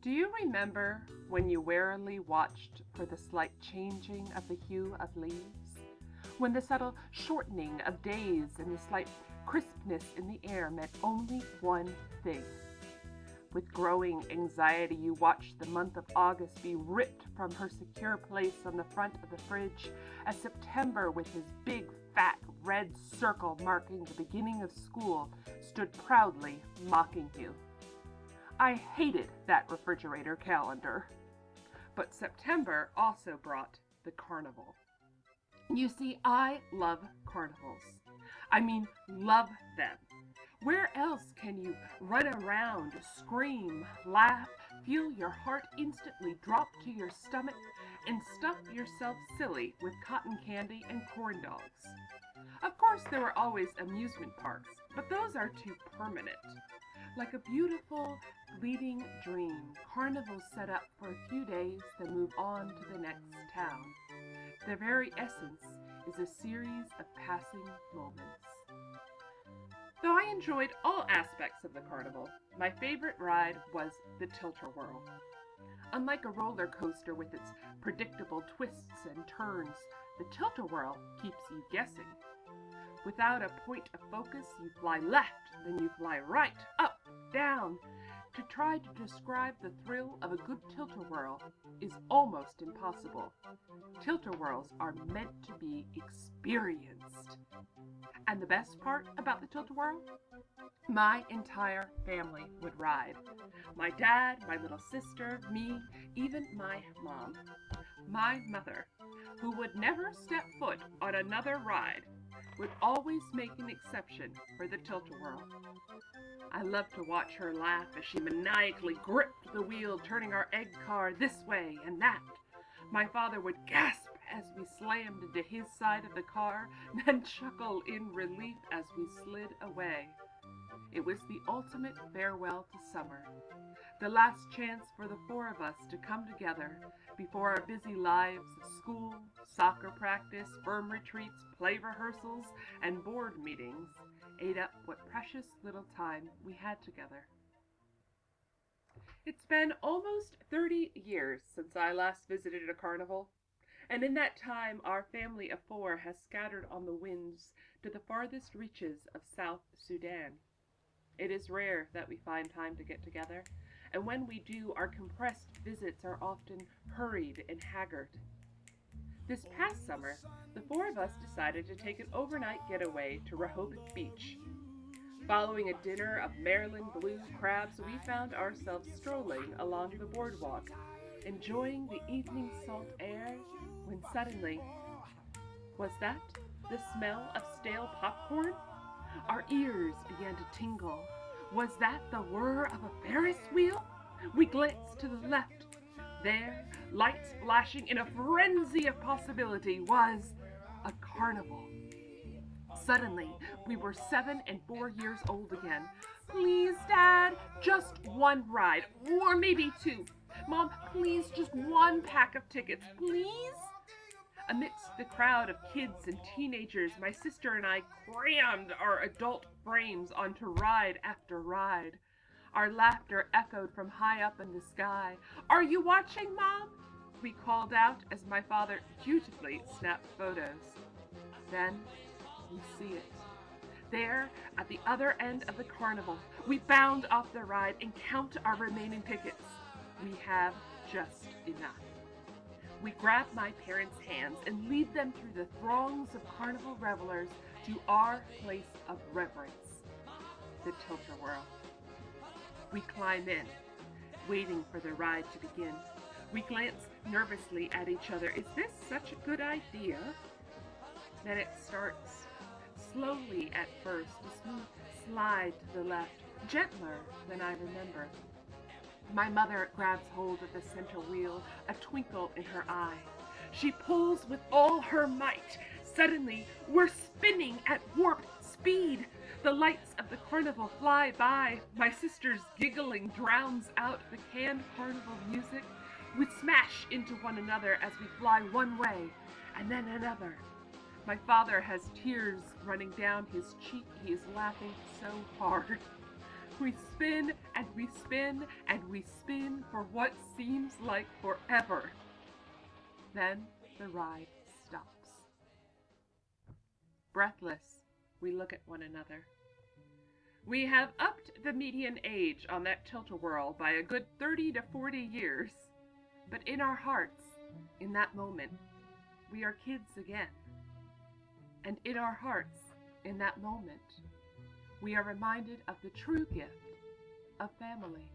Do you remember when you warily watched for the slight changing of the hue of leaves? When the subtle shortening of days and the slight crispness in the air meant only one thing? With growing anxiety, you watched the month of August be ripped from her secure place on the front of the fridge as September, with his big, fat, red circle marking the beginning of school, stood proudly mocking you. I hated that refrigerator calendar. But September also brought the carnival. You see, I love carnivals. I mean, love them. Where else can you run around, scream, laugh, feel your heart instantly drop to your stomach, and stuff yourself silly with cotton candy and corn dogs? Of course, there were always amusement parks, but those are too permanent. Like a beautiful, fleeting dream, carnivals set up for a few days, then move on to the next town. Their very essence is a series of passing moments. Though I enjoyed all aspects of the carnival, my favorite ride was the Tilt-A-Whirl. Unlike a roller coaster with its predictable twists and turns, the Tilt-A-Whirl keeps you guessing. Without a point of focus, you fly left, then you fly right, up, down. To try to describe the thrill of a good tilt-a-whirl is almost impossible. Tilt-a-whirls are meant to be experienced. And the best part about the tilt-a-whirl? My entire family would ride. My dad, my little sister, me, even my mom. My mother, who would never step foot on another ride, would always make an exception for the tilt-a-whirl. I loved to watch her laugh as she maniacally gripped the wheel, turning our egg car this way and that. My father would gasp as we slammed into his side of the car, then chuckle in relief as we slid away. It was the ultimate farewell to summer, the last chance for the four of us to come together before our busy lives of school, soccer practice, firm retreats, play rehearsals, and board meetings ate up what precious little time we had together. It's been almost 30 years since I last visited a carnival, and in that time our family of four has scattered on the winds to the farthest reaches of South Sudan. It is rare that we find time to get together, and when we do, our compressed visits are often hurried and haggard. This past summer, the four of us decided to take an overnight getaway to Rehoboth Beach. Following a dinner of Maryland blue crabs, we found ourselves strolling along the boardwalk, enjoying the evening salt air, when suddenly, was that the smell of stale popcorn? Our ears began to tingle. Was that the whir of a Ferris wheel? We glanced to the left. There, lights flashing in a frenzy of possibility, was a carnival. Suddenly, we were 7 and 4 years old again. Please, Dad, just one ride, or maybe two. Mom, please, just one pack of tickets, please? Amidst the crowd of kids and teenagers, my sister and I crammed our adult frames onto ride after ride. Our laughter echoed from high up in the sky. "Are you watching, Mom?" we called out as my father dutifully snapped photos. Then we see it. There, at the other end of the carnival, we bound off the ride and count our remaining tickets. We have just enough. We grab my parents' hands and lead them through the throngs of carnival revelers to our place of reverence, the Tilt-A-Whirl. We climb in, waiting for the ride to begin. We glance nervously at each other. Is this such a good idea? Then it starts. Slowly at first, a smooth slide to the left, gentler than I remember. My mother grabs hold of the center wheel, a twinkle in her eye. She pulls with all her might. Suddenly, we're spinning at warp speed. The lights of the carnival fly by. My sister's giggling drowns out the canned carnival music. We smash into one another as we fly one way and then another. My father has tears running down his cheek. He is laughing so hard. We spin and we spin and we spin for what seems like forever. Then the ride stops. Breathless, we look at one another. We have upped the median age on that tilt-a-whirl by a good 30 to 40 years. But in our hearts, in that moment, we are kids again. And in our hearts, in that moment, we are reminded of the true gift of family.